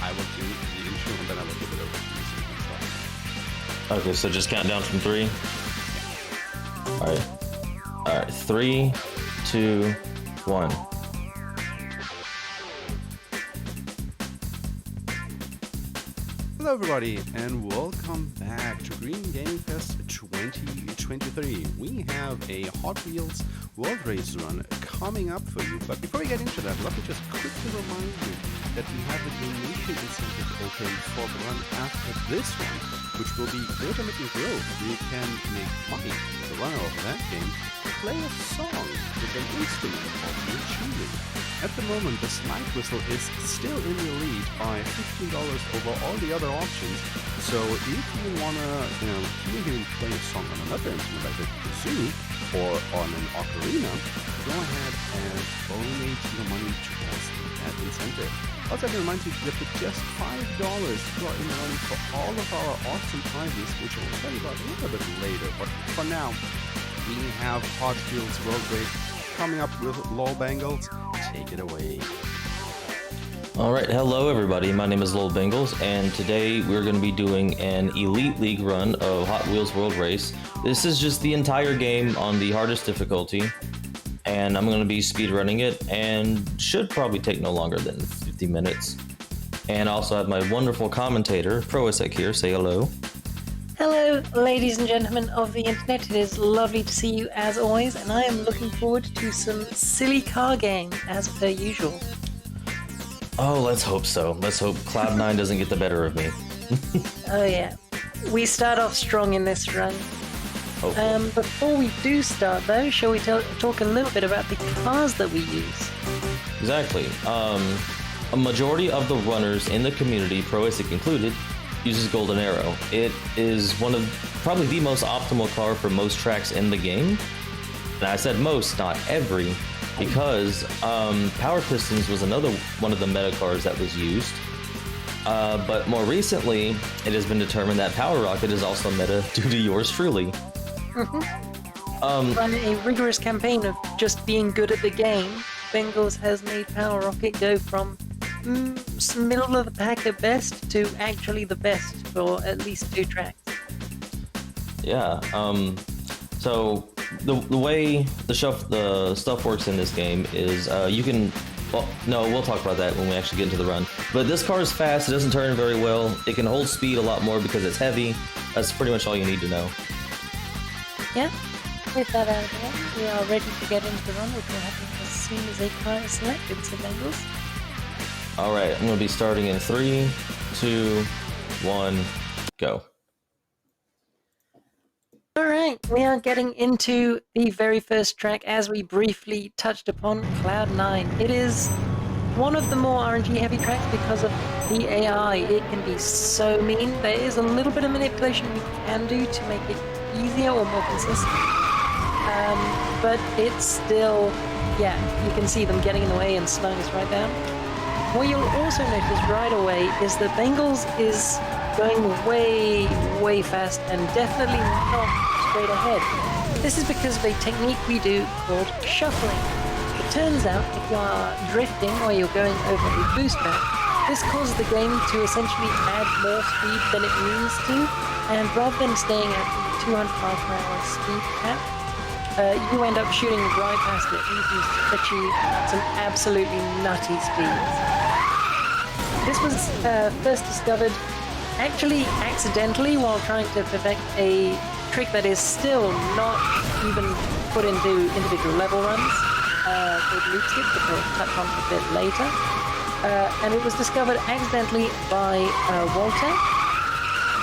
I will do the intro and then I will give it over to you so you can start. Okay, so just count down from 3. All right. 3, 2, 1. Hello everybody and welcome back to Green Gaming Fest 2023. We have a Hot Wheels World Race run coming up for you, but before we get into that, let me just quickly remind you that we have a donation incentive open for the run after this one, which will be Greater Mitten Grove, where you can make money. The runner of that game play a song with an instrument of your choosing. At the moment, the slide whistle is still in the lead by $15 over all the other options. So if you wanna, hear him play a song on another instrument like the kazoo or on an ocarina, go ahead and donate your money towards that incentive. Also, I can remind you that for just $5, you are in the running for all of our awesome prizes, which I will tell you about a little bit later. But for now, we have Hot Wheels World Race coming up with LolBengals. Take it away. All right, hello everybody. My name is LolBengals, and today we're going to be doing an Elite League run of Hot Wheels World Race. This is just the entire game on the hardest difficulty, and I'm going to be speedrunning it, and should probably take no longer than 50 minutes. And I also have my wonderful commentator, Proisek here. Say hello. Hello, ladies and gentlemen of the internet. It is lovely to see you as always, and I am looking forward to some silly car game as per usual. Oh, let's hope so. Let's hope Cloud9 doesn't get the better of me. Oh yeah, we start off strong in this run. Before we do start though, shall we talk a little bit about the cars that we use? Exactly. A majority of the runners in the community, Proisek included, uses Golden Arrow. It is one of probably the most optimal car for most tracks in the game. And I said most, not every, because Power Pistons was another one of the meta cars that was used. But more recently, it has been determined that Power Rocket is also meta due to yours truly. Run a rigorous campaign of just being good at the game. Bengals has made Power Rocket go from middle of the pack at best to actually the best for at least 2 tracks. Yeah. So the way the stuff works in this game is you can. Well, no, we'll talk about that when we actually get into the run. But this car is fast. It doesn't turn very well. It can hold speed a lot more because it's heavy. That's pretty much all you need to know. Yeah. With that out of the way, we are ready to get into the run, which will happen as soon as a car is selected. So Bengals. All right, I'm going to be starting in 3, 2, 1, go. All right, we are getting into the very first track as we briefly touched upon, Cloud9. It is one of the more RNG heavy tracks because of the AI. It can be so mean. There is a little bit of manipulation we can do to make it easier or more consistent. But it's still, yeah, you can see them getting in the way and slowing us right down. What you'll also notice right away is that Bengals is going way, way fast and definitely not straight ahead. This is because of a technique we do called shuffling. It turns out if you are drifting or you're going over a boost map, this causes the game to essentially add more speed than it needs to, and rather than staying at the 200 miles per hour speed cap, you end up shooting right past it and you can achieve some absolutely nutty speeds. This was first discovered actually accidentally while trying to perfect a trick that is still not even put into individual level runs, called loop skip, which we'll touch on a bit later. And it was discovered accidentally by Walter,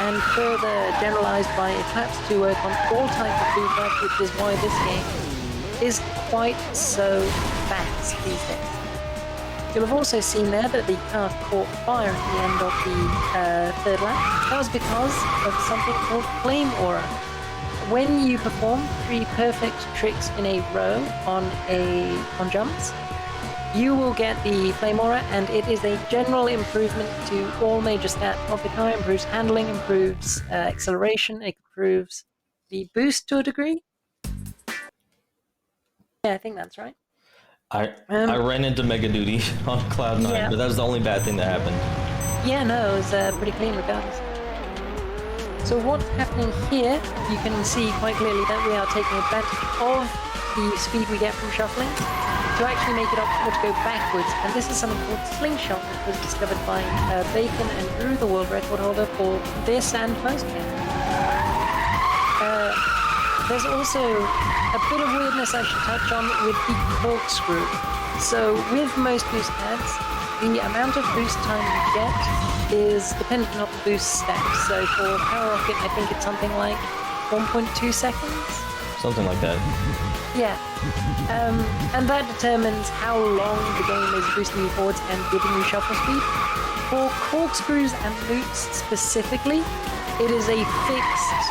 and further generalized by Eclipse to work on all types of feedback, which is why this game is quite so fast these days. You'll have also seen there that the car caught fire at the end of the third lap. That was because of something called Flame Aura. When you perform 3 perfect tricks in a row on jumps, you will get the Flame Aura, and it is a general improvement to all major stats of the car. It improves handling, improves acceleration, it improves the boost to a degree. Yeah, I think that's right. I ran into Mega Duty on Cloud9, yeah. but that was the only bad thing that happened. Yeah, no, it was pretty clean regardless. So what's happening here, you can see quite clearly that we are taking advantage of the speed we get from shuffling to actually make it optimal to go backwards. And this is something called slingshot, which was discovered by Bacon and Drew, the world record holder for this and most games. There's also a bit of weirdness I should touch on with the corkscrew. So with most boost pads, the amount of boost time you get is dependent on the boost stats. So for Power Rocket, I think it's something like 1.2 seconds? Something like that. Yeah. And that determines how long the game is boosting you forwards and giving you shuffle speed. For corkscrews and loops specifically, it is a fixed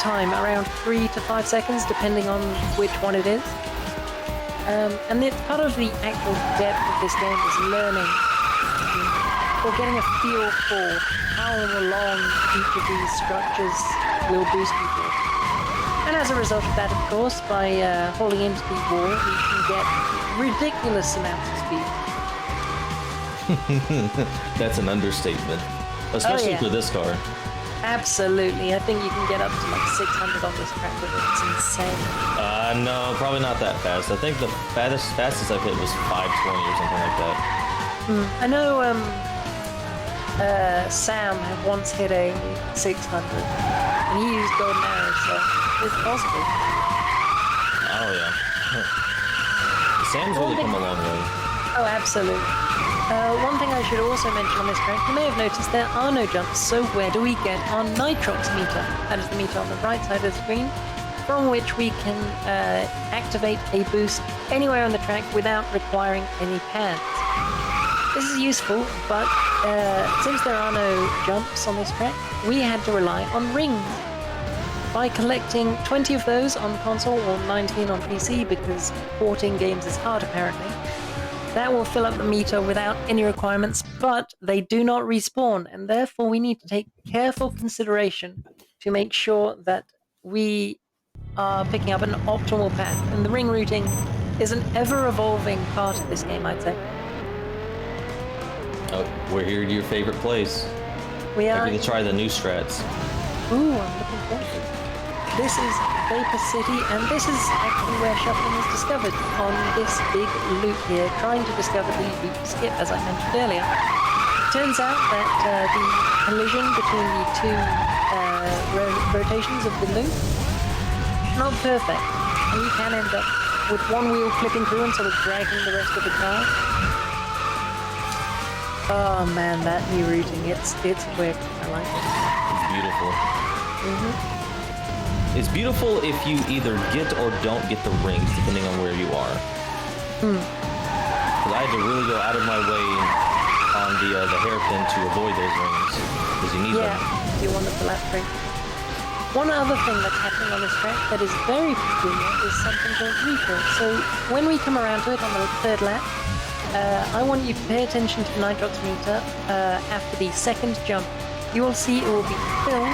time, around 3 to 5 seconds, depending on which one it is. And it's part of the actual depth of this game is learning or getting a feel for how long each of these structures will boost you for. And as a result of that, of course, by holding into the wall, you can get ridiculous amounts of speed. That's an understatement, especially for this car. Absolutely. I think you can get up to like 600 on this track with it. It's insane. No, probably not that fast. I think the fastest I've hit was 520 or something like that. I know Sam had once hit a 600, and he used golden arrows, so it's possible. Oh, yeah. Sam's really come a long way. Oh, absolutely. One thing I should also mention on this track, you may have noticed there are no jumps, so where do we get our nitrox meter? That is the meter on the right side of the screen, from which we can activate a boost anywhere on the track without requiring any pads. This is useful, but since there are no jumps on this track, we had to rely on rings. By collecting 20 of those on console or 19 on PC, because porting games is hard apparently, that will fill up the meter without any requirements, but they do not respawn, and therefore we need to take careful consideration to make sure that we are picking up an optimal path. And the ring routing is an ever-evolving part of this game, I'd say. Oh, we're here to your favorite place. We are. Maybe to try the new strats. Ooh, I'm looking forward to it. This is Vapor City, and this is actually where shuffling is discovered, on this big loop here, trying to discover the loop skip, as I mentioned earlier. Turns out that the collision between the two rotations of the loop, not perfect, and you can end up with one wheel clipping through and sort of dragging the rest of the car. Oh man, that new routing, it's quick. I like it. It's beautiful. It's beautiful if you either get or don't get the rings, depending on where you are. Because I had to really go out of my way on the hairpin to avoid those rings, because you need them. Yeah, you want the lap ring. One other thing that's happening on this track that is very peculiar is something called refill. So when we come around to it on the third lap, I want you to pay attention to the nitrox meter after the second jump. You will see it will be filled,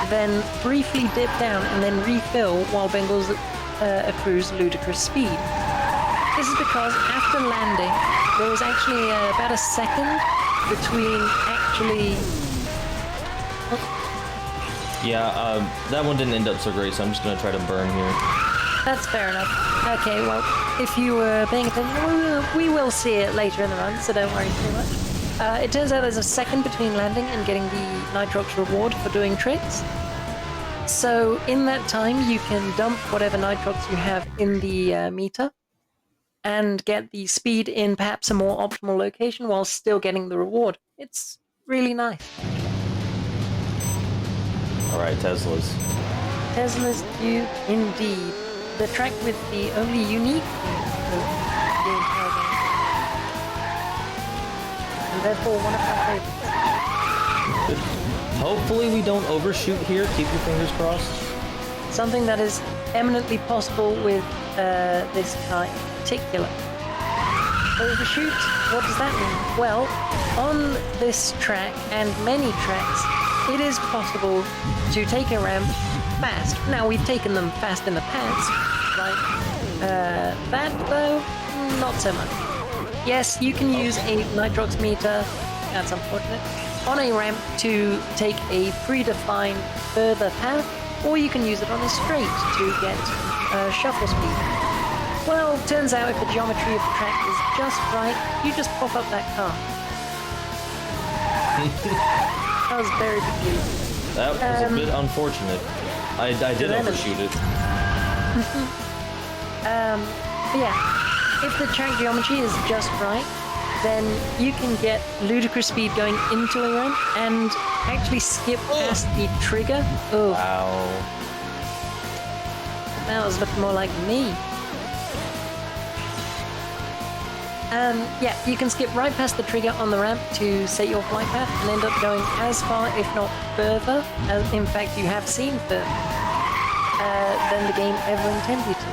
then briefly dip down, and then refill while Bengals accrues ludicrous speed. This is because after landing, there was actually about a second between actually... Yeah, that one didn't end up so great, so I'm just going to try to burn here. That's fair enough. Okay, well, if you were paying attention, we will see it later in the run, so don't worry too much. It turns out there's a second between landing and getting the nitrox reward for doing tricks. So in that time, you can dump whatever nitrox you have in the meter and get the speed in perhaps a more optimal location while still getting the reward. It's really nice. All right, Teslas. Teslas do indeed. The track with the only unique the entire game. And therefore one of my favorites. Hopefully we don't overshoot here. Keep your fingers crossed. Something that is eminently possible with this car in particular. Overshoot? What does that mean? Well, on this track and many tracks, it is possible to take a ramp fast. Now, we've taken them fast in the past, right? That, though, not so much. Yes, you can use a nitrox meter. That's unfortunate. on a ramp to take a predefined further path, or you can use it on a straight to get shuffle speed. Well, turns out if the geometry of the track is just right, you just pop up that car. That was very peculiar. That was a bit unfortunate. I did overshoot it. Yeah, if the track geometry is just right, then you can get ludicrous speed going into a ramp and actually skip past the trigger. Oh, Wow. that was looking more like me. Yeah, you can skip right past the trigger on the ramp to set your flight path and end up going as far, if not further, as in fact you have seen further, than the game ever intended to.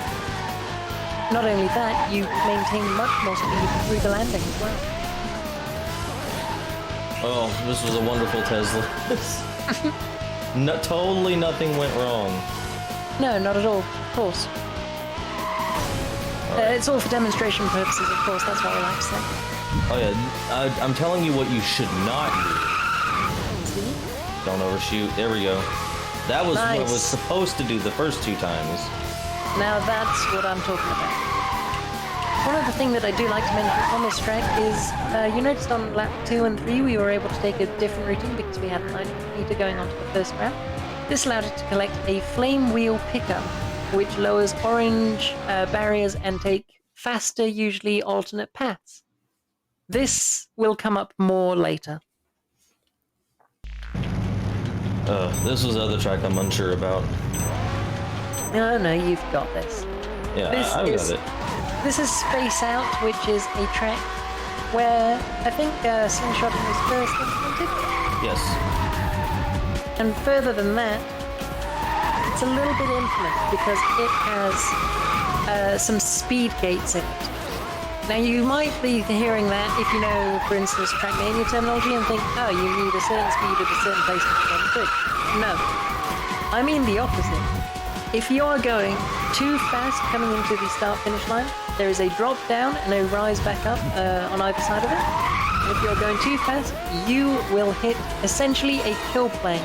Not only that, you maintain much more speed through the landing as well. Oh, this was a wonderful Tesla. No, totally nothing went wrong. No, not at all, of course. It's all for demonstration purposes, of course, that's what we like to say. Oh yeah, I'm telling you what you should not do. See? Don't overshoot. There we go. That was what I Nice. was supposed to do the first 2 times. Now that's what I'm talking about. One other thing that I do like to mention on this track is, you noticed on lap 2 and 3 we were able to take a different routine because we had a 90 meter going onto the first ramp. This allowed it to collect a flame wheel pickup, which lowers orange barriers and take faster, usually alternate paths. This will come up more later. This was the other track I'm unsure about. No, you've got this. Yeah, This I is- got it. This is Space Out, which is a track where I think slingshotting was first implemented. Yes. And further than that, it's a little bit infinite because it has some speed gates in it. Now you might be hearing that if you know, for instance, Trackmania terminology and think, oh, you need a certain speed at a certain place to get on the bridge. No, I mean the opposite. If you are going too fast coming into the start-finish line, there is a drop down and a rise back up on either side of it. And if you're going too fast, you will hit essentially a kill plane,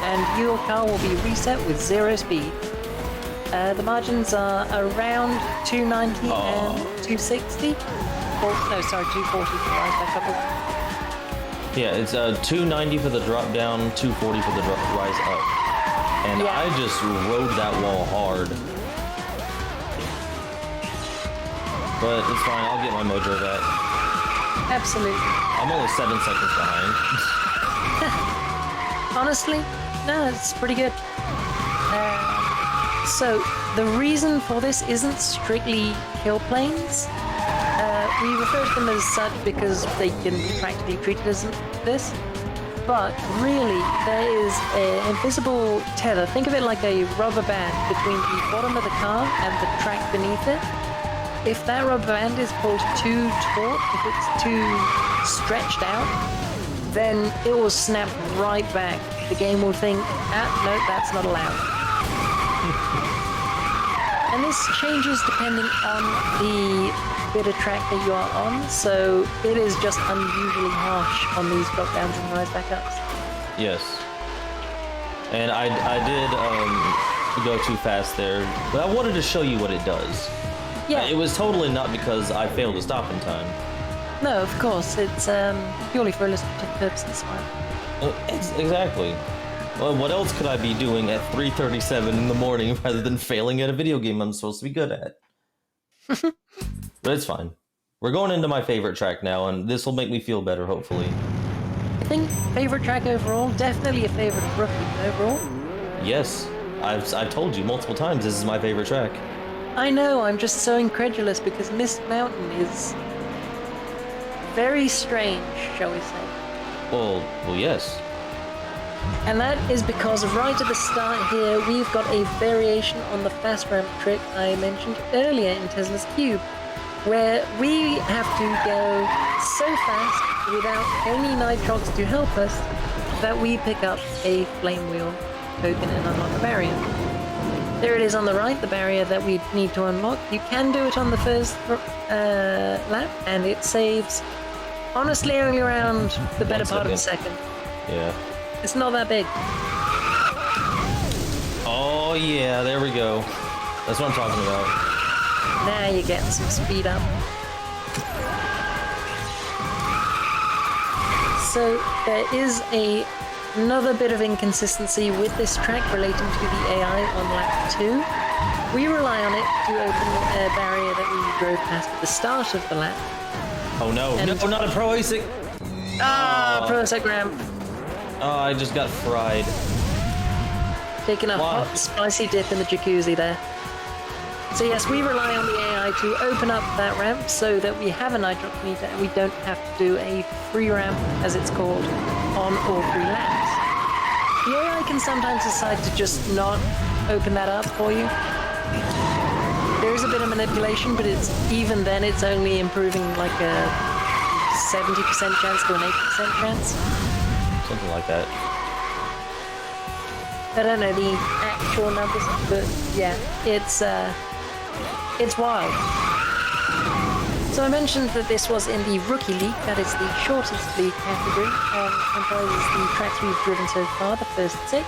and your car will be reset with 0 speed. The margins are around 290 and 260. Oh, no, sorry, 240 for the rise back up. Yeah, it's 290 for the drop down, 240 for the rise up. And Yeah. I just rode that wall hard. But it's fine, I'll get my mojo back. Absolutely. I'm only 7 seconds behind. Honestly, no, it's pretty good. So, the reason for this isn't strictly kill planes. We refer to them as such because they can be practically treated as this. But really, there is an invisible tether. Think of it like a rubber band between the bottom of the car and the track beneath it. If that rubber band is pulled too taut, if it's too stretched out, then it will snap right back. The game will think, no, that's not allowed. And this changes depending on the bit of track that you are on, so it is just unusually harsh on these drop downs and rise back ups. Yes. And I did go too fast there, but I wanted to show you what it does. Yeah. It was totally not because I failed to stop in time. No, of course, it's purely for illustrative purposes. Exactly. Well, what else could I be doing at 3:37 in the morning rather than failing at a video game I'm supposed to be good at? But it's fine. We're going into my favorite track now, and this will make me feel better, hopefully. I think favorite track overall, definitely a favorite of Rookie overall. Yes, I've told you multiple times this is my favorite track. I know, I'm just so incredulous because Mist Mountain is very strange, shall we say. Well, yes. And that is because right at the start here, we've got a variation on the fast ramp trick I mentioned earlier in Tesla's Cube, where we have to go so fast without any nitrox to help us that we pick up a flame wheel token and unlock the barrier. There it is on the right, the barrier that we need to unlock. You can do it on the first lap, and it saves, honestly, only around the better part of a second. Yeah. It's not that big. Oh yeah, there we go. That's what I'm talking about. Now you're getting some speed up. So there is another bit of inconsistency with this track relating to the AI on lap 2. We rely on it to open a barrier that we drove past at the start of the lap. Oh no, And- no, not a pro ASIC! Pro sec ramp. Oh, I just got fried. Taking a Wow. hot, spicy dip in the jacuzzi there. So yes, we rely on the AI to open up that ramp so that we have a nitrox meter and we don't have to do a free ramp, as it's called, on all 3 laps. The AI can sometimes decide to just not open that up for you. There is a bit of manipulation, but even then it's only improving like a 70% chance to an 80% chance. Something like that. I don't know the actual numbers, but yeah, it's wild. So I mentioned that this was in the Rookie League, that is the shortest league category, and comprises the tracks we've driven so far, the first 6.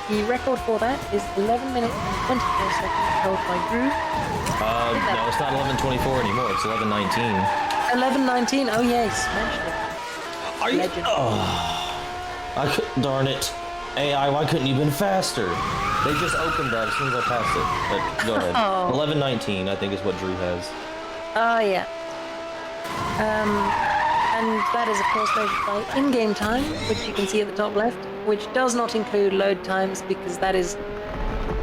The record for that is 11 minutes and 24 seconds, held by Drew. No, it's not 11:24 anymore. It's 11:19. 11:19, oh yes, mentioned it. Are you? Legend. Darn it. AI, why couldn't you have been faster? They just opened that as soon as I passed it. But go ahead. Oh. 11:19, I think, is what Drew has. Oh yeah. And that is of course measured by in-game time, which you can see at the top left, which does not include load times because that is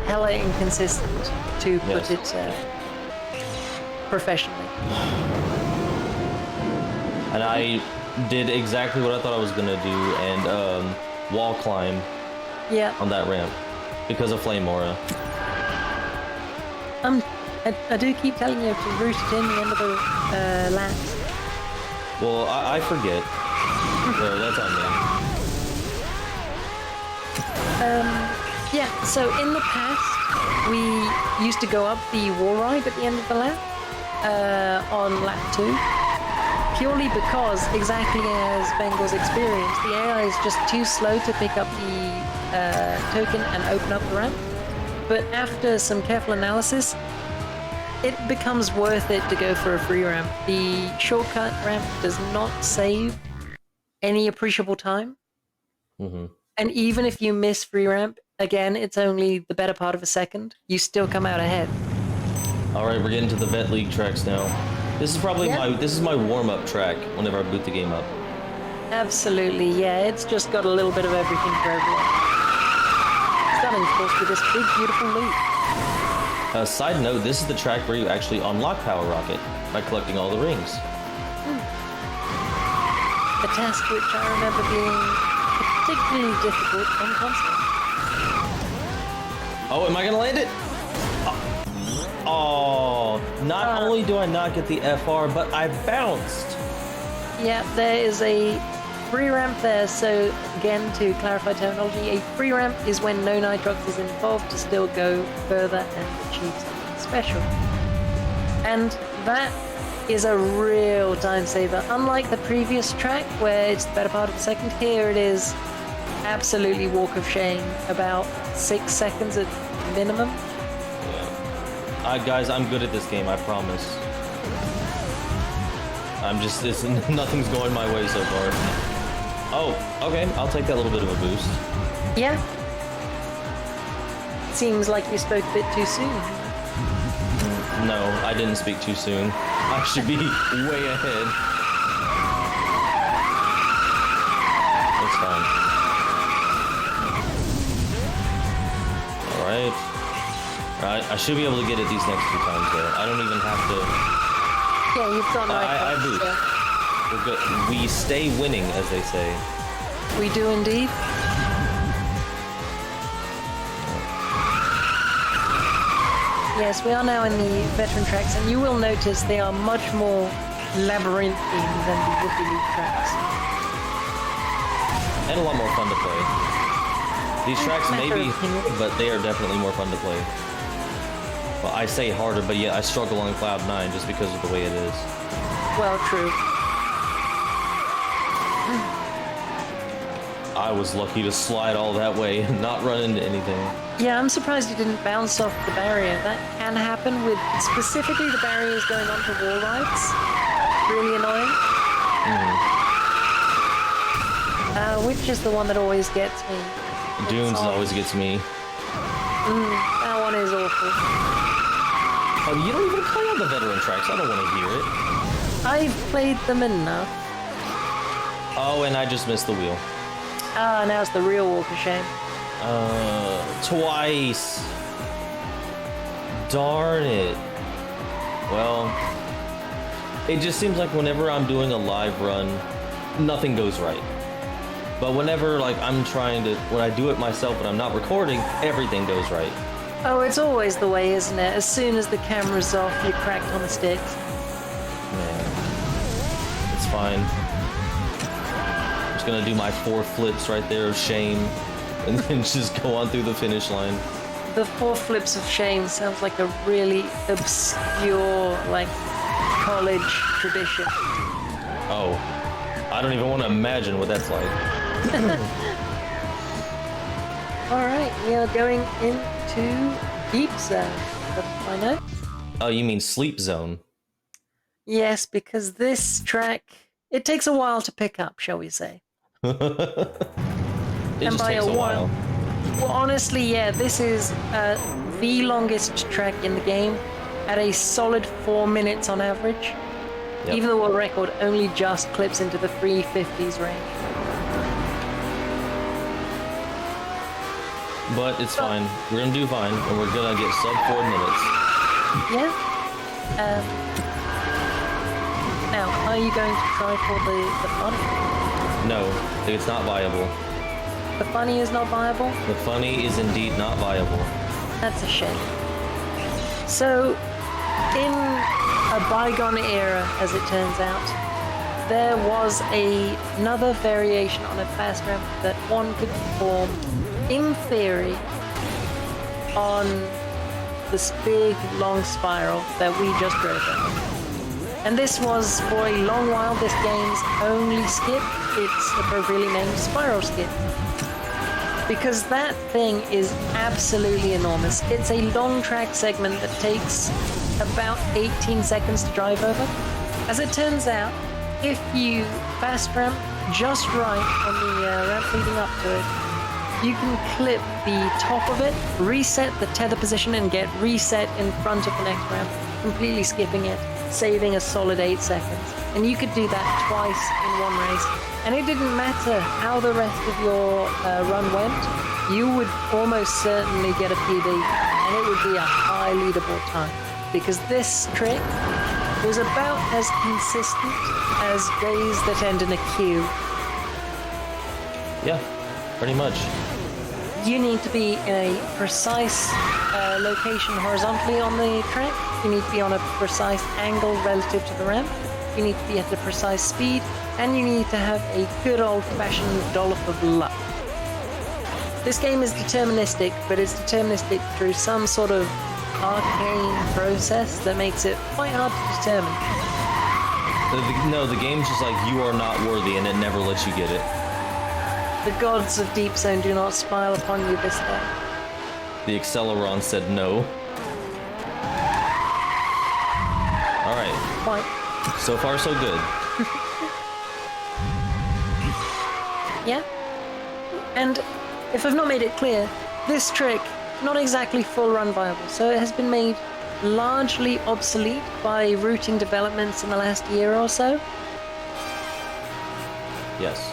hella inconsistent, to put Yes. it professionally. And I did exactly what I thought I was gonna do and wall climb Yeah. on that ramp because of Flame Aura. I do keep telling you to root it in the end of the laps. Well, I forget. So that's on me. Yeah, so in the past, we used to go up the wall ride at the end of the lap, on lap 2, purely because, exactly as Bengals experienced, the AI is just too slow to pick up the token and open up the ramp. But after some careful analysis, it becomes worth it to go for a free ramp. The shortcut ramp does not save any appreciable time. Mm-hmm. And even if you miss free ramp, again, it's only the better part of a second. You still come out ahead. All right, we're getting to the Vet League tracks now. This is probably my warm-up track whenever I boot the game up. Absolutely, yeah. It's just got a little bit of everything for everyone. Stunning, of course, with this big, beautiful loop. Side note, this is the track where you actually unlock Power Rocket by collecting all the rings. A task which I remember being particularly difficult on console. Oh, am I gonna land it? Oh, not only do I not get the FR, but I bounced. Yeah, there is a free ramp there, so again, to clarify terminology, a free ramp is when no nitrox is involved to still go further and achieve something special. And that is a real time saver. Unlike the previous track, where it's the better part of a second, here it is absolutely walk of shame, about 6 seconds at minimum. Guys, I'm good at this game, I promise. Nothing's going my way so far. Oh, okay, I'll take that little bit of a boost. Yeah. Seems like you spoke a bit too soon. No, I didn't speak too soon. I should be way ahead. It's fine. Alright. I should be able to get it these next 2 times though. I don't even have to... Yeah, you've got I nitrox. boost. So. We're good. We stay winning, as they say. We do indeed. Yes, we are now in the veteran tracks, and you will notice they are much more labyrinthine than the Rookie League tracks. And a lot more fun to play. These tracks may matter be, of opinion. but they are definitely more fun to play. Well, I say harder, but yet I struggle on Cloud 9 just because of the way it is. Well, true. I was lucky to slide all that way and not run into anything. Yeah, I'm surprised you didn't bounce off the barrier. That can happen with specifically the barriers going onto wall rides. Really annoying. Which is the one that always gets me? Dunes always gets me. That one is awful. Oh, you don't even play on the veteran tracks. I don't want to hear it. I've played them enough. Oh, and I just missed the wheel. Ah, now it's the real walk of shame. Twice. Darn it. Well, it just seems like whenever I'm doing a live run, nothing goes right. But whenever, like, when I do it myself and I'm not recording, everything goes right. Oh, it's always the way, isn't it? As soon as the camera's off, you're cracked on the sticks. Yeah. It's fine. I'm just gonna do my 4 flips right there of shame, and then just go on through the finish line. The 4 flips of shame sounds like a really obscure, like, college tradition. Oh. I don't even want to imagine what that's like. Alright, we are going into Deep Zone. I know. Oh, you mean Sleep Zone? Yes, because this track, it takes a while to pick up, shall we say. It just takes a while. Well, honestly, yeah, this is the longest track in the game at a solid 4 minutes on average. Yep. Even the world record only just clips into the 350s range. But it's fine. We're gonna do fine, and we're gonna get sub 4 minutes. Yeah. Now, are you going to try for the funny? No, it's not viable. The funny is not viable? The funny is indeed not viable. That's a shame. So, in a bygone era, as it turns out, there was another variation on a fast ramp that one could perform, in theory, on this big, long spiral that we just drove down. And this was, for a long while, this game's only skip. It's appropriately named Spiral Skip. Because that thing is absolutely enormous. It's a long track segment that takes about 18 seconds to drive over. As it turns out, if you fast ramp just right on the ramp leading up to it, you can clip the top of it, reset the tether position, and get reset in front of the next ramp, completely skipping it, saving a solid 8 seconds. And you could do that twice in one race. And it didn't matter how the rest of your run went, you would almost certainly get a PB, and it would be a high leaderboard time. Because this trick was about as consistent as days that end in a Q. Yeah, pretty much. You need to be in a precise location horizontally on the track. You need to be on a precise angle relative to the ramp. You need to be at a precise speed, and you need to have a good old-fashioned dollop of luck. This game is deterministic, but it's deterministic through some sort of arcane process that makes it quite hard to determine. No, the game's just like, you are not worthy, and it never lets you get it. The gods of Deep Zone do not smile upon you this day. The Acceleron said no. Alright. Quite. So far, so good. Yeah? And if I've not made it clear, this trick, not exactly full run viable, so it has been made largely obsolete by routing developments in the last year or so. Yes.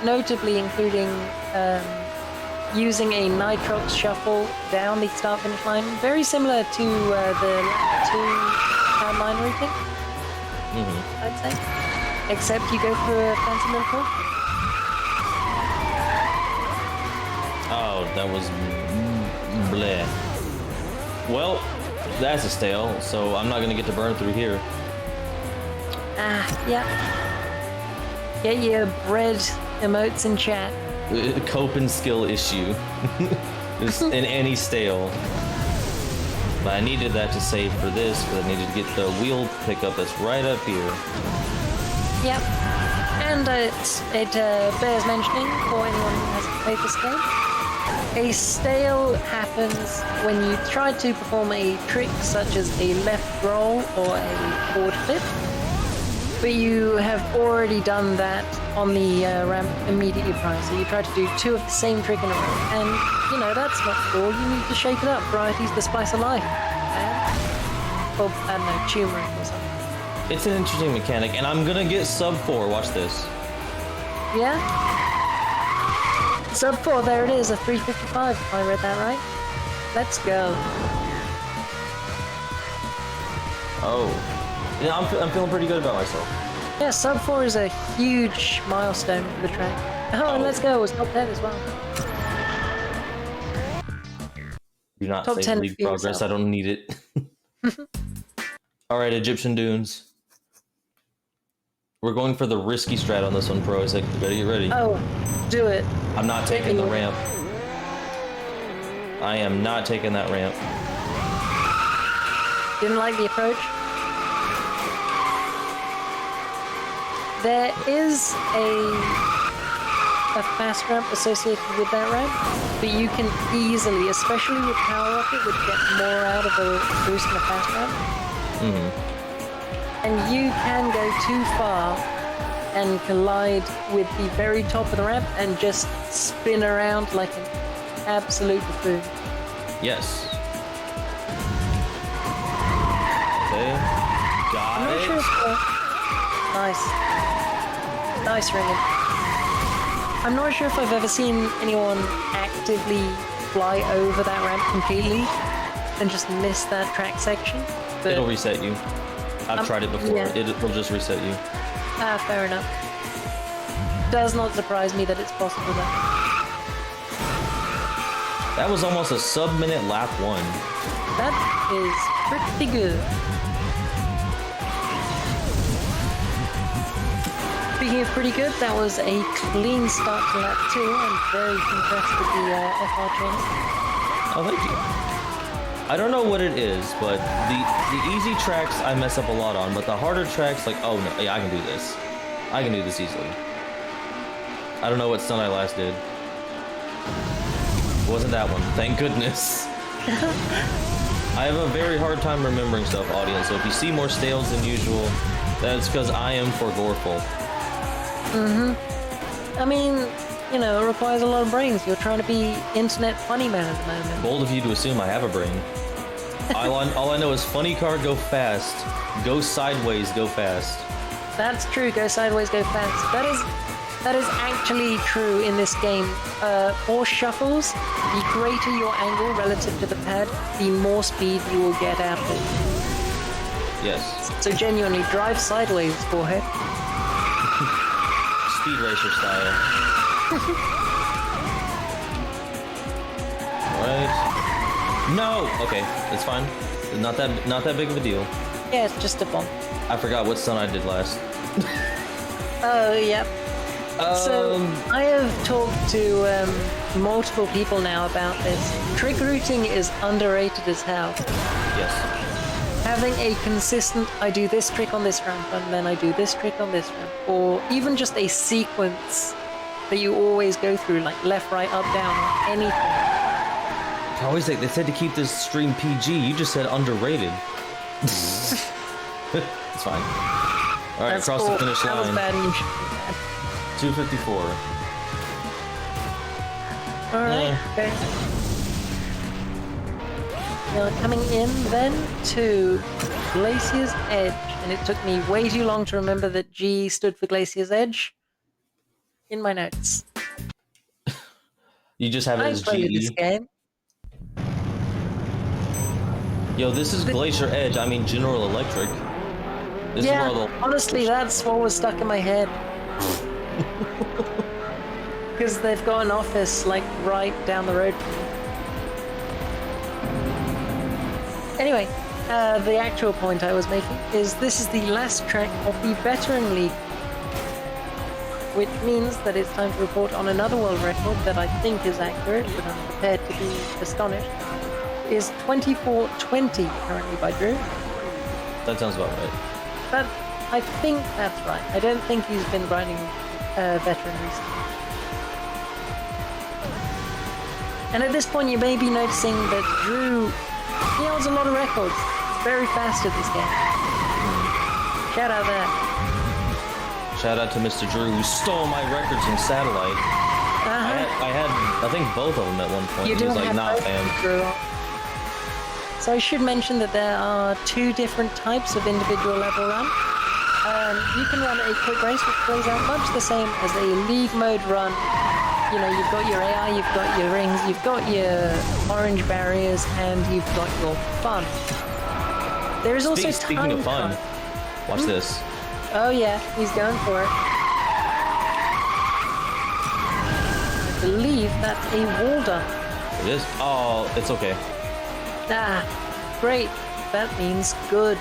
Notably including using a nitrox shuffle down the start-finish line, very similar to the lap 2 line routing, I'd say. Except you go through a fancy little call. Oh, that was bleh. Well, that's a stale, so I'm not gonna get to burn through here. Yeah. Get your bread emotes in chat. Coping skill issue. In any stale. But I needed that to save for this, because I needed to get the wheel pickup that's right up here. Yep. And it bears mentioning for anyone who hasn't played this game. A stale happens when you try to perform a trick such as a left roll or a forward flip, but you have already done that on the ramp immediately prior. So you try to do 2 of the same trick in a row, and you know that's not cool. You need to shake it up. Variety's the spice of life. Or I don't know, turmeric or something. It's an interesting mechanic, and I'm gonna get sub 4. Watch this. Yeah? Sub 4, there it is, a 355 if I read that right. Let's go. Oh. Yeah, I'm feeling pretty good about myself. Yeah, sub 4 is a huge milestone for the track. Oh, and let's go, it was top 10 as well. Do not Top save 10 league for progress, yourself. I don't need it. Alright, Egyptian Dunes. We're going for the risky strat on this one, Pro. You better get ready. Oh, do it. I'm not taking the ramp. I am not taking that ramp. Didn't like the approach? There is a fast ramp associated with that ramp, but you can easily, especially with Power Rocket, would get more out of a boost in a fast ramp. And you can go too far and collide with the very top of the ramp and just spin around like an absolute buffoon. Yes. Okay. Got I'm not it. sure if nice. Nice ringing. I'm not sure if I've ever seen anyone actively fly over that ramp completely and just miss that track section. But It'll reset you. I've tried it before. yeah. It'll just reset you. Ah, fair enough. Does not surprise me that it's possible though. That was almost a sub-minute lap 1. That is pretty good. Speaking of pretty good, that was a clean start to lap 2. I'm very impressed with the FR training. Oh, thank you. I don't know what it is, but the easy tracks I mess up a lot on, but the harder tracks, like, oh no, yeah, I can do this. I can do this easily. I don't know what stunt I last did. It wasn't that one, thank goodness. I have a very hard time remembering stuff, audience, so if you see more stales than usual, that's because I am forgoreful. I mean, you know, it requires a lot of brains. You're trying to be internet funny man at the moment. Bold of you to assume I have a brain. All I know is funny car, go fast. Go sideways, go fast. That's true. Go sideways, go fast. That is actually true in this game. For shuffles, the greater your angle relative to the pad, the more speed you will get out of it. Yes. So genuinely, drive sideways, forehead. Speed racer style. Right. No! Okay, it's fine. Not that big of a deal. Yeah, it's just a bomb. I forgot what stunt I did last. Oh, yep. So, I have talked to multiple people now about this. Trick routing is underrated as hell. Yes. Having a consistent, I do this trick on this ramp, and then I do this trick on this ramp, or even just a sequence that you always go through, like left, right, up, down, or anything. I always think they said to keep this stream PG. You just said underrated. It's fine. All right, across the finish That was line. bad and you should be bad. 254. Alright, okay. Now coming in then to Glacier's Edge, and it took me way too long to remember that G stood for Glacier's Edge in my notes. You just have it I as played this GE. game. Yo, this is Glacier Edge. I mean General Electric. This is Yeah, where the honestly, that's what was stuck in my head. Because they've got an office, like, right down the road from me. Anyway, the actual point I was making is this is the last track of the Veteran League. Which means that it's time to report on another world record that I think is accurate, but I'm prepared to be astonished. Is 24:20 currently by Drew. That sounds about right. I think that's right. I don't think he's been grinding veteran recently. And at this point, you may be noticing that Drew, he holds a lot of records. He's very fast at this game. Shout out there. Shout out to Mr. Drew, who stole my records from Satellite. I had, I think both of them at one point. You He do was like, have nah, both, fam. Drew. So I should mention that there are 2 different types of individual level run. You can run a quick race, which plays out much the same as a league mode run. You know, you've got your AI, you've got your rings, you've got your orange barriers, and you've got your fun. There is also Speaking of fun, watch this. Oh yeah, he's going for it. I believe that's a Walder. It is? Oh, it's okay. Ah, great. That means good.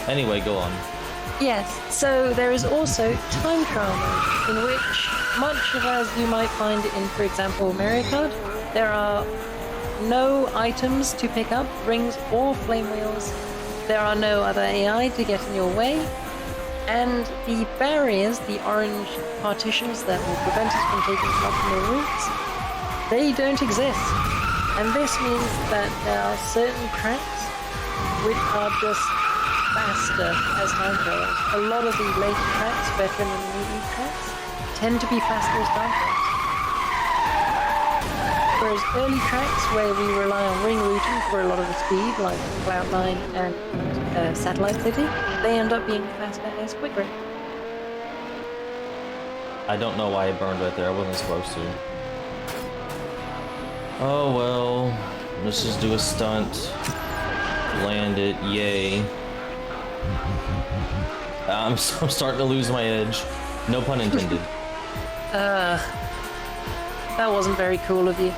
Anyway, go on. Yes, so there is also time trial mode, in which, much as you might find in, for example, Mario Kart, there are no items to pick up, rings or flame wheels. There are no other AI to get in your way, and the barriers, the orange partitions that will prevent us from taking optimal routes, they don't exist. And this means that there are certain tracks which are just faster as time trials. A lot of the later tracks, veteran and elite tracks, tend to be faster as time trials. Whereas early tracks, where we rely on ring routing for a lot of the speed, like Cloud9 and Satellite City, they end up being faster as quick race. I don't know why I burned right there. I wasn't supposed to. Oh well. Let's just do a stunt. Land it. Yay. I'm starting to lose my edge. No pun intended. That wasn't very cool of you.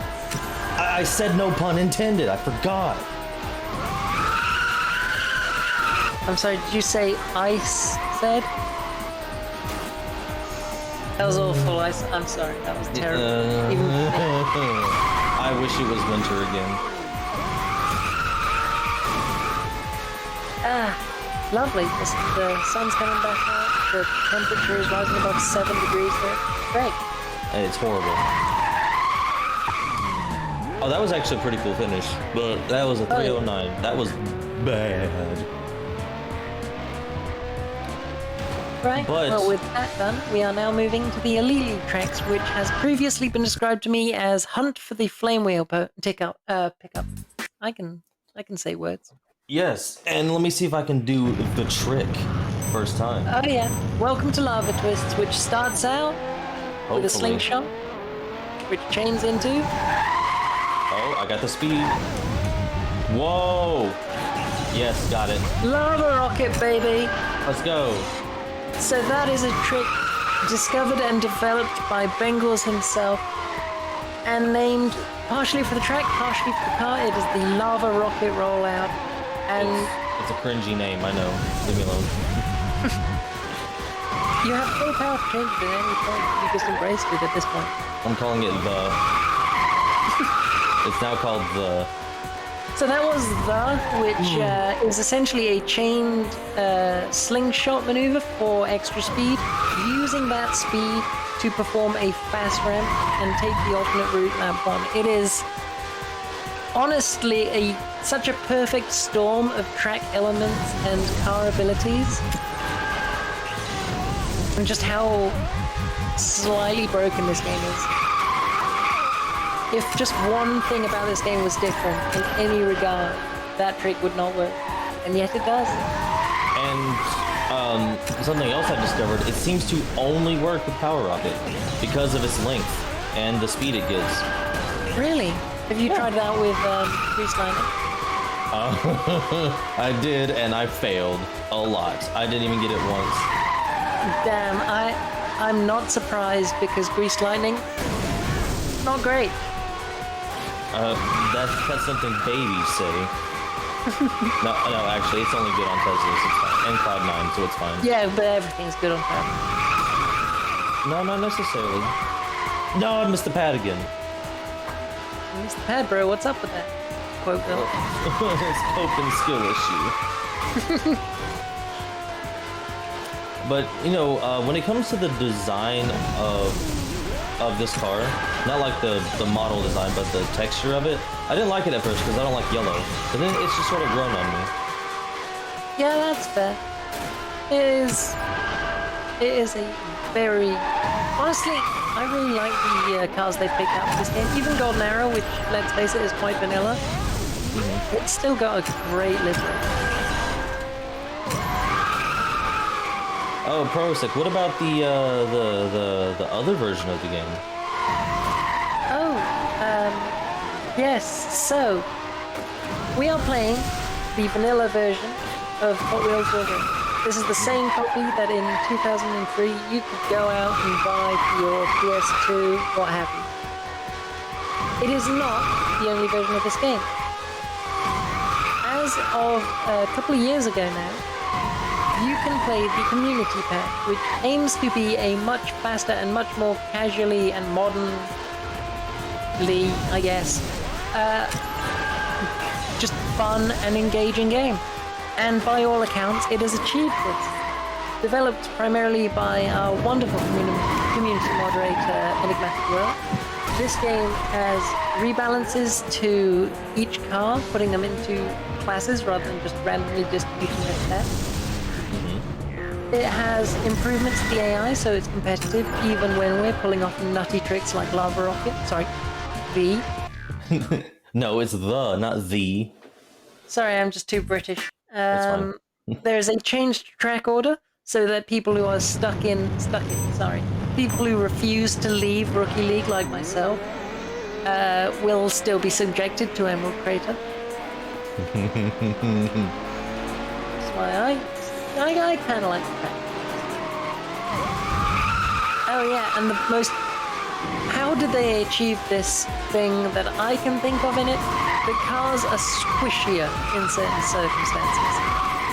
I said no pun intended. I forgot. I'm sorry, did you say ice said? That was awful. I'm sorry, that was terrible. Even I wish it was winter again. Lovely. The sun's coming back out. The temperature is rising above 7 degrees there. Great. And it's horrible. Oh, that was actually a pretty cool finish. But that was a 309. That was bad. Right. But- Well, with that done, we are now moving to the Elite League tracks, which has previously been described to me as hunt for the flame wheel pickup. I can say words. Yes, and let me see if I can do the trick first time. Oh yeah. Welcome to Lava Twists, which starts out with a Hopefully. slingshot, which chains into. Oh, I got the speed. Whoa! Yes, got it. Lava rocket, baby! Let's go. So that is a trick discovered and developed by Bengals himself and named partially for the track, partially for the car. It is the Lava Rocket Rollout. And It's a cringy name, I know. Leave me alone. you have full power to change it at any point. You just embraced it at this point. I'm calling it the. It's now called the. So that was which is essentially a chained slingshot maneuver for extra speed, using that speed to perform a fast ramp and take the alternate route lap 1. It is honestly such a perfect storm of track elements and car abilities, and just how slightly broken this game is. If just one thing about this game was different in any regard, that trick would not work. And yet it does. And something else I discovered, it seems to only work with Power Rocket because of its length and the speed it gives. Really? Have you tried it out with Grease Lightning? I did, and I failed a lot. I didn't even get it once. Damn, I'm not surprised because Grease Lightning, not great. That's something babies say. No, actually, it's only good on Teslas. It's fine. And Cloud9, so it's fine. Yeah, but everything's good on Power. No, not necessarily. No, I missed the pad again. You missed the pad, bro. What's up with that? Quote Bill. It's cope and skill issue. But you know, when it comes to the design of this car, not like the model design, but the texture of it, I didn't like it at first because I don't like yellow. But then it's just sort of grown on me. Yeah, that's fair. It is a very... Honestly, I really like the cars they picked out for this game. Even Golden Arrow, which, let's face it, is quite vanilla, it's still got a great livery. Oh, Prosic, what about the other version of the game? Oh, yes, so we are playing the vanilla version of Hot Wheels World Race. This is the same copy that in 2003 you could go out and buy for your PS2, what have you. It is not the only version of this game. As of a couple of years ago now, you can play the Community Pack, which aims to be a much faster and much more casually and modernly, I guess, just fun and engaging game. And by all accounts, it has achieved this. Developed primarily by our wonderful community moderator, Enigmatic World, this game has rebalances to each car, putting them into classes rather than just randomly distributing their stats. It has improvements to the AI, so it's competitive, even when we're pulling off nutty tricks like Lava Rocket. Sorry, V. No, it's the, not the. Sorry, I'm just too British. That's fine. There's a changed track order, so that people who are people who refuse to leave Rookie League, like myself, will still be subjected to Emerald Crater. That's why I kind of like the track. Oh yeah, and the most... How did they achieve this thing that I can think of in it? The cars are squishier in certain circumstances.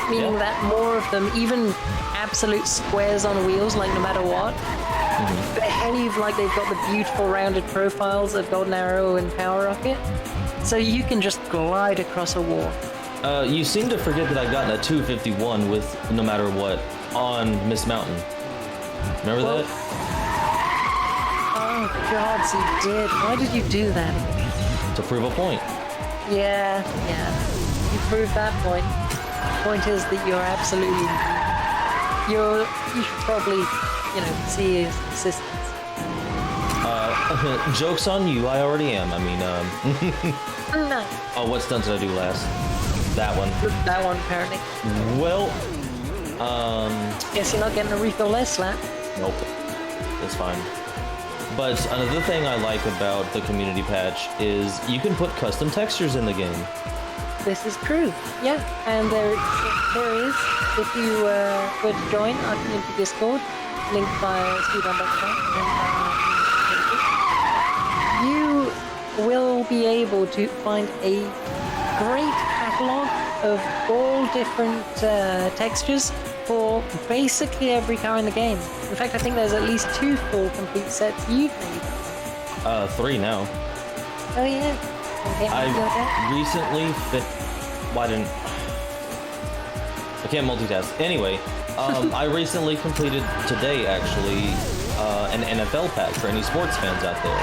Meaning that more of them, even absolute squares on wheels, like no matter what, behave like they've got the beautiful rounded profiles of Golden Arrow and Power Rocket. So you can just glide across a wall. You seem to forget that I got a 251 with no matter what on Miss Mountain. Remember that? Oh God, so you did. Why did you do that? To prove a point. Yeah. You proved that point. Point is that you're absolutely... You should probably, see his assistance. Joke's on you, I already am. I mean, No. Oh, what stunt did I do last? That one. That one, apparently. Well, Guess you're not getting a refill less slap. Nope. It's fine. But another thing I like about the community patch is you can put custom textures in the game. This is true, yeah. And there is, if you were to join our community Discord, linked via speedrun.com, you will be able to find a great catalog of all different textures for basically every car in the game. In fact, I think there's at least 2 full complete sets you've made. 3 now. Oh yeah. Okay, I recently I can't multitask. Anyway, I recently completed today actually an NFL pack for any sports fans out there.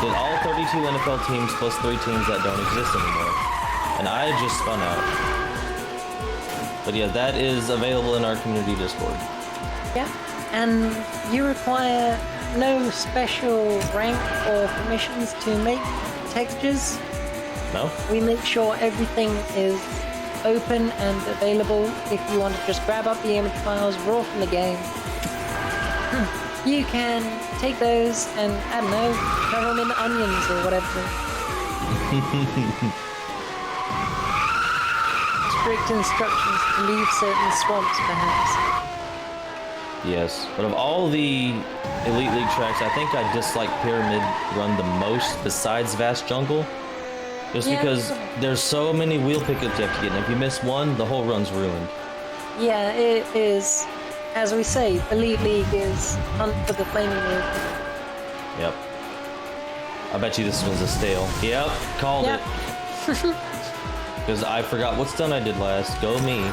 Did all 32 NFL teams plus 3 teams that don't exist anymore. And I just spun out. But yeah, that is available in our community Discord. Yeah, and you require no special rank or permissions to make textures. No? We make sure everything is open and available if you want to just grab up the image files raw from the game. You can take those and, I don't know, cover them in onions or whatever. Strict instructions to leave certain swamps, perhaps. Yes, but of all the Elite League tracks, I think I dislike Pyramid Run the most, besides Vast Jungle. Just because there's so many wheel pickups you have to get, and if you miss one, the whole run's ruined. Yeah, it is. As we say, Elite League is hunt for the flaming wheel. Yep. I bet you this one's a stale. Yep, called it. Because I forgot what stunt I did last. Go me.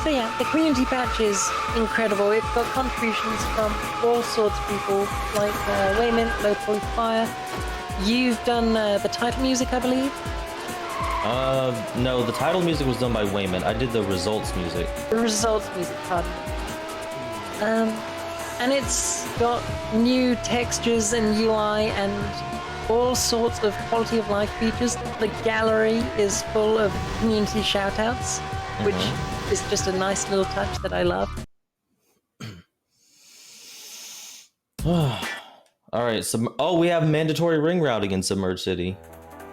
So yeah, the community patch is incredible. It's got contributions from all sorts of people, like Wayman, Low Poly Fire. You've done the title music, I believe? No, the title music was done by Wayman. I did the results music. The results music, pardon. And it's got new textures and UI and all sorts of quality of life features. The gallery is full of community shoutouts, which is just a nice little touch that I love. All right, so we have mandatory ring routing in Submerged City.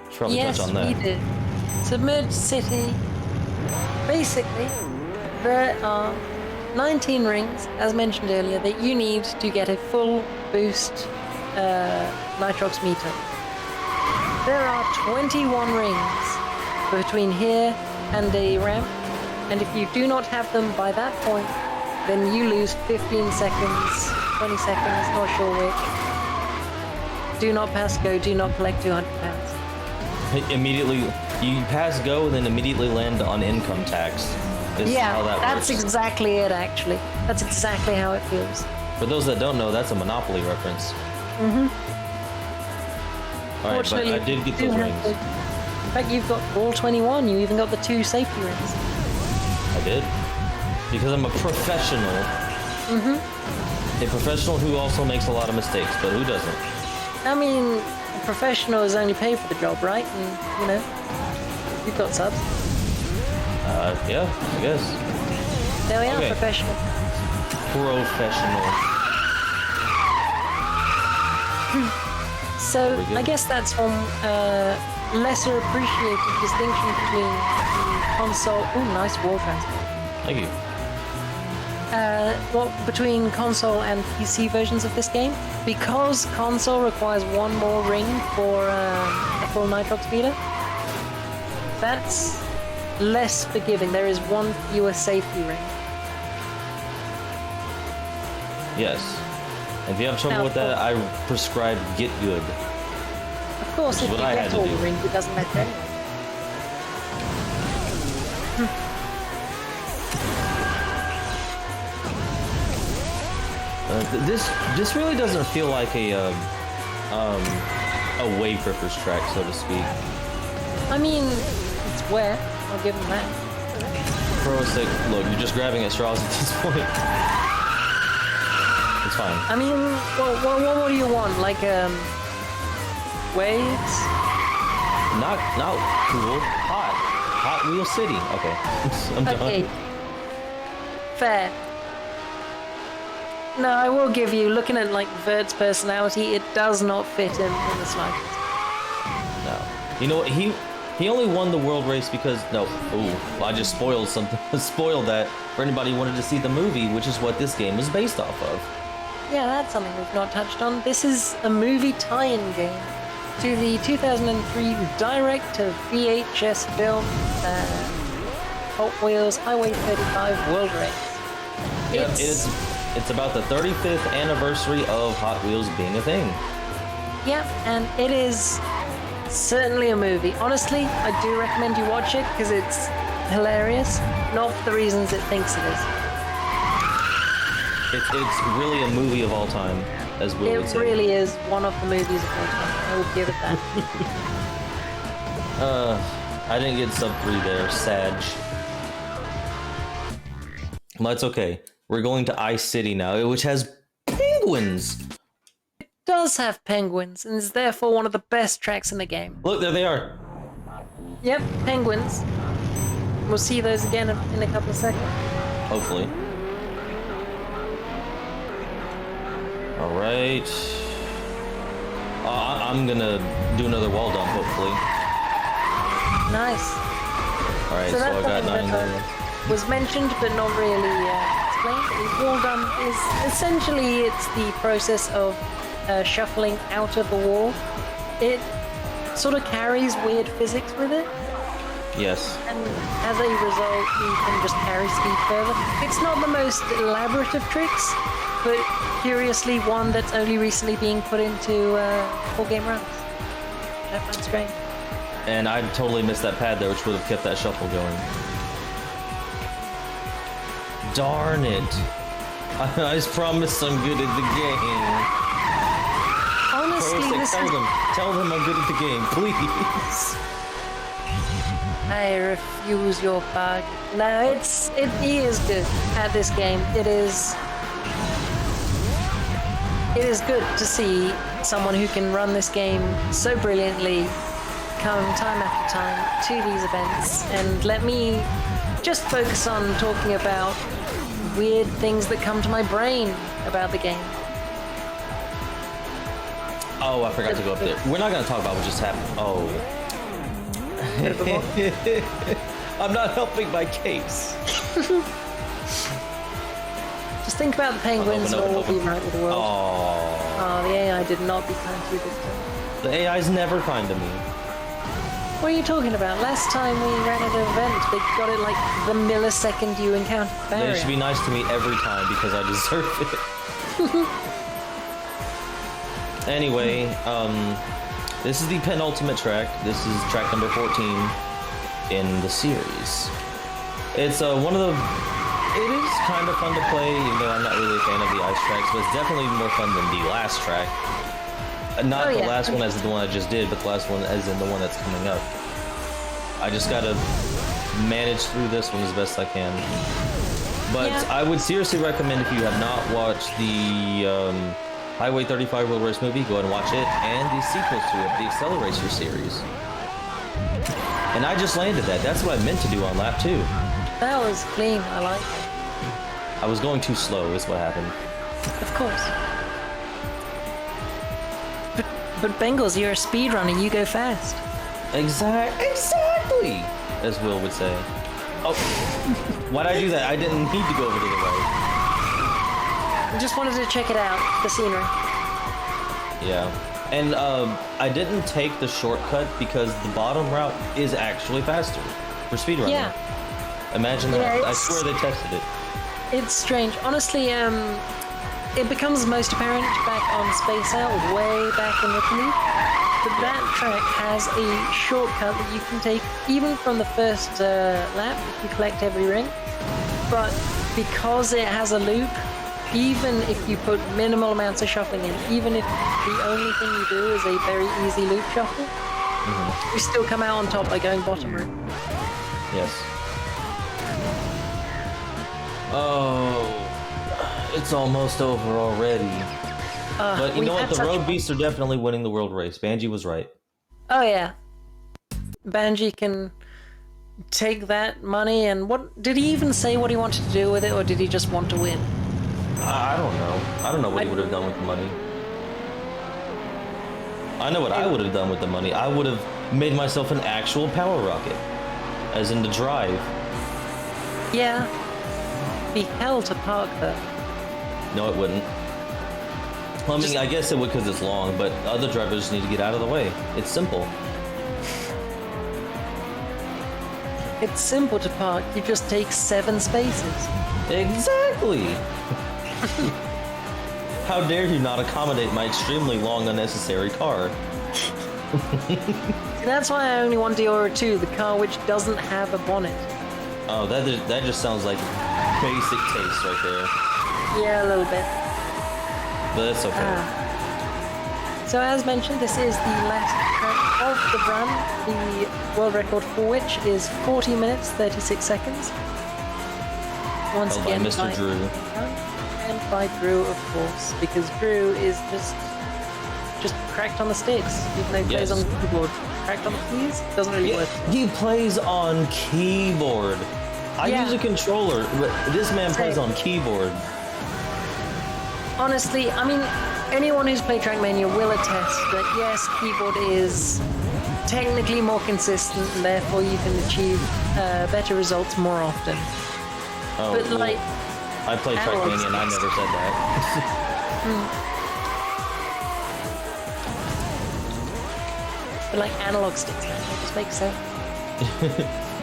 Should probably touch on that. Yes, we did. Submerged City. Basically, there are 19 rings, as mentioned earlier, that you need to get a full boost nitrox meter. There are 21 rings between here and a ramp, and if you do not have them by that point, then you lose 15 seconds, 20 seconds, not sure which. Do not pass go, do not collect £200. Immediately, you pass go and then immediately land on income tax. Yeah, that's works. exactly it, actually. That's exactly how it feels. For those that don't know, that's a Monopoly reference. Alright, but I did get those rings. In fact, you've got all 21. You even got the 2 safety rings. I did. Because I'm a professional. A professional who also makes a lot of mistakes, but who doesn't? I mean, a professional is only paid for the job, right? And, you know, you've got subs. Yeah, I guess. There we are, professional. Professional. So, I guess that's one lesser appreciated distinction between the console... Ooh, nice wall transport. Thank you. Between console and PC versions of this game, because console requires one more ring for a full nitrox meter, that's less forgiving. There is one fewer safety ring. Yes. And if you have trouble with that, I prescribe Get Good. Of course, if you get all the rings, it doesn't matter anyway. This really doesn't feel like a wave rippers track, so to speak. I mean, it's wet. I'll give them that. Pro stick, look, you're just grabbing at straws at this point. It's fine. I mean, what do you want? Like waves? Not cool. Hot Wheel City. Okay, I'm Okay. done. Fair. No, I will give you, looking at like Vert's personality, it does not fit him in the slightest. No. You know what? He only won the world race because well, I just spoiled something. Spoiled that for anybody who wanted to see the movie, which is what this game is based off of. Yeah, that's something we've not touched on. This is a movie tie-in game to the 2003 direct-to-VHS film Hot Wheels Highway 35 World Race. Yeah, it's about the 35th anniversary of Hot Wheels being a thing. Yeah, and it is certainly a movie. Honestly, I do recommend you watch it because it's hilarious, not for the reasons it thinks it is. It's really a movie of all time, as Will would say. It really is one of the movies of all time. I will give it that. I didn't get sub 3 there, Sag. Well, that's okay. We're going to Ice City now, which has penguins. It does have penguins, and is therefore one of the best tracks in the game. Look, there they are. Yep, penguins. We'll see those again in a couple of seconds. Hopefully. All right. I'm gonna do another wall dump, hopefully. Nice. All right, so I got 9 there. Was mentioned but not really explained. The wall dump is essentially it's the process of shuffling out of the wall. It sort of carries weird physics with it. Yes. And as a result, you can just carry speed further. It's not the most elaborate of tricks, but curiously one that's only recently being put into full game runs. That one's great. And I totally missed that pad there, which would have kept that shuffle going. Darn it. I just promised I'm good at the game. Honestly, this is... Tell them I'm good at the game, please. I refuse your bargain. No, he is good at this game. It is good to see someone who can run this game so brilliantly come time after time to these events and let me just focus on talking about weird things that come to my brain about the game. Oh, I forgot to go up there. We're not going to talk about what just happened. Oh. I'm not helping my case. Just think about the penguins and all will be right with the world. Oh, the AI did not be kind to you this time. The AI's never kind to me. What are you talking about? Last time we ran an event, they got it like the millisecond you encountered the barrier. They should be nice to me every time because I deserve it. Anyway, this is the penultimate track. This is track number 14 in the series. It's one of the... It is kind of fun to play, even though I'm not really a fan of the ice tracks, but it's definitely more fun than the last track. Not the last one as the one I just did, but the last one as in the one that's coming up. I just gotta manage through this one as best I can. But I would seriously recommend, if you have not watched the Highway 35 Road Race movie, go ahead and watch it, and the sequels to it, the Accelerator series. And I just landed that. That's what I meant to do on lap 2. That was clean. I like it. I was going too slow, is what happened. Of course. But Bengals, you're a speedrunner. You go fast. Exactly, as Will would say. Oh, why'd I do that? I didn't need to go over to the right. I just wanted to check it out, the scenery. Yeah, and I didn't take the shortcut because the bottom route is actually faster for speedrunning. Yeah. Imagine that. I swear they tested it. It's strange. Honestly, it becomes most apparent back on Space Out, way back in Italy. But that track has a shortcut that you can take even from the first lap if you collect every ring. But because it has a loop, even if you put minimal amounts of shuffling in, even if the only thing you do is a very easy loop shuffle, you still come out on top by going bottom route. Yes. Oh, it's almost over already. But you know what? The road beasts are definitely winning the world race. Banji was right. Oh yeah. Banji can take that money and what... Did he even say what he wanted to do with it, or did he just want to win? I don't know. I don't know what he would have done with the money. I know what I would have done with the money. I would have made myself an actual power rocket. As in the drive. Yeah. Be hell to park though. No, it wouldn't. Well, I mean, I guess it would because it's long, but other drivers need to get out of the way. It's simple. It's simple to park. You just take 7 spaces. Exactly. How dare you not accommodate my extremely long, unnecessary car? That's why I only want the Euro 2, the car which doesn't have a bonnet. Oh, that just sounds like basic taste right there. Yeah, a little bit. But that's okay. So as mentioned, this is the last track of the run, the world record for which is 40 minutes, 36 seconds. Once again, by Mr. Drew. And by Drew, of course, because Drew is just cracked on the sticks, even though he plays on the keyboard. Cracked on the keys doesn't really work. He plays on keyboard. I use a controller, but this man plays on keyboard. Honestly, I mean, anyone who's played Trackmania will attest that yes, keyboard is technically more consistent, and therefore you can achieve better results more often. Oh, but like, I played Trackmania and I never said that. But like analog sticks, that just makes sense.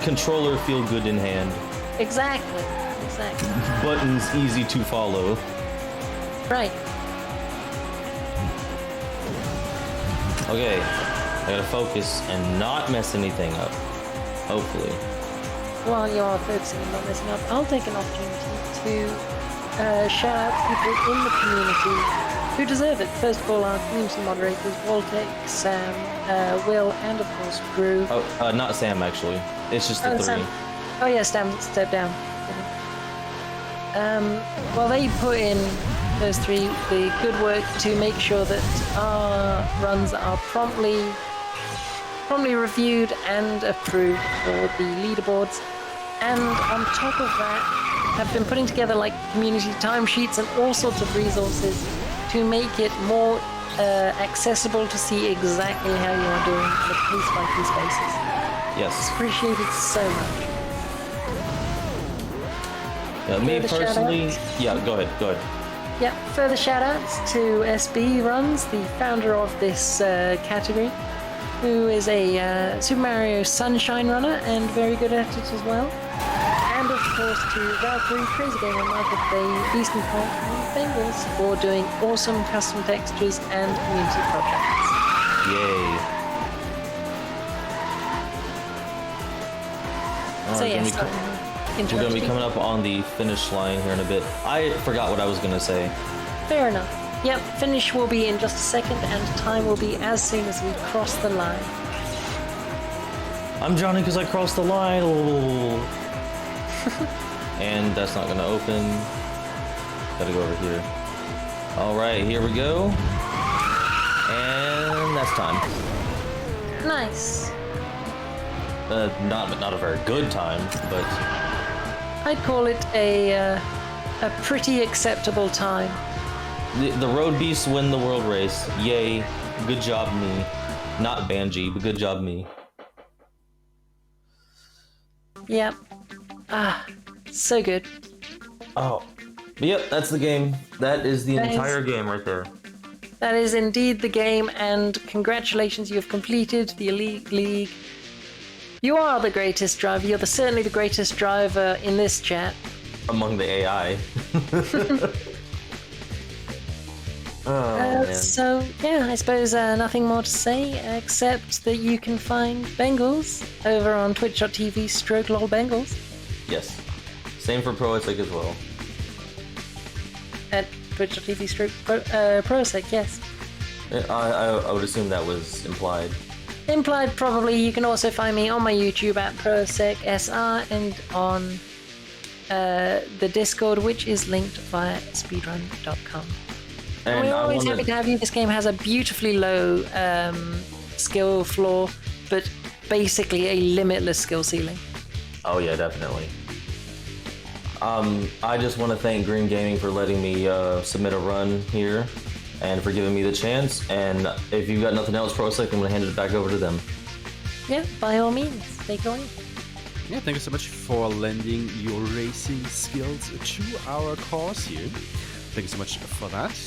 Controller feel good in hand. Exactly. Buttons easy to follow. Right. Okay, I gotta focus and not mess anything up. Hopefully. while you are focusing on this enough, I'll take an opportunity to shout out people in the community who deserve it. First of all, our community moderators, Walter, Sam, Will, and of course Drew. Oh, not Sam actually. It's just the three. Sam. Oh yeah, Sam, step down. Well, they put in, those three, the good work to make sure that our runs are promptly reviewed and approved for the leaderboards, and on top of that have been putting together like community timesheets and all sorts of resources to make it more accessible to see exactly how you are doing on a piece-by-piece basis. Yes. It's appreciated so much. Me personally, yeah, go ahead. Yep, further shout-outs to SB Runs, the founder of this category, who is a Super Mario Sunshine runner and very good at it as well. And of course to Valkyrie, Crazy Gamer, Michael Bay, Eastern Point, and LolBengals for doing awesome custom textures and community projects. Yay. So Alright, yes, we're going to be coming up on the finish line here in a bit. I forgot what I was going to say. Fair enough. Yep, finish will be in just a second, and time will be as soon as we cross the line. I'm drowning because I crossed the line. Oh. And that's not going to open. Gotta go over here. Alright, here we go. And that's time. Nice. Not a very good time, but... I'd call it a pretty acceptable time. The road beasts win the world race. Yay. Good job, me. Not Banji, but good job, me. Yep. Ah, so good. Oh. But yep, that's the game. That is the entire game right there. That is indeed the game, and congratulations, you have completed the Elite League. You are the greatest driver. You're certainly the greatest driver in this chat. Among the AI. Man. So, yeah, I suppose nothing more to say except that you can find Bengals over on twitch.tv/LolBengals. Yes. Same for Proasec as well. At twitch.tv/Proasec, yes. I would assume that was implied. Implied, probably. You can also find me on my YouTube at ProSecSR and on the Discord, which is linked via speedrun.com. And we're always happy to have you. This game has a beautifully low skill floor, but basically a limitless skill ceiling. Oh yeah, definitely. I just want to thank Green Gaming for letting me submit a run here, and for giving me the chance. And if you've got nothing else, ProSec, I'm going to hand it back over to them. Yeah, by all means, take it away. Yeah, thank you so much for lending your racing skills to our cause here. Thank you so much for that.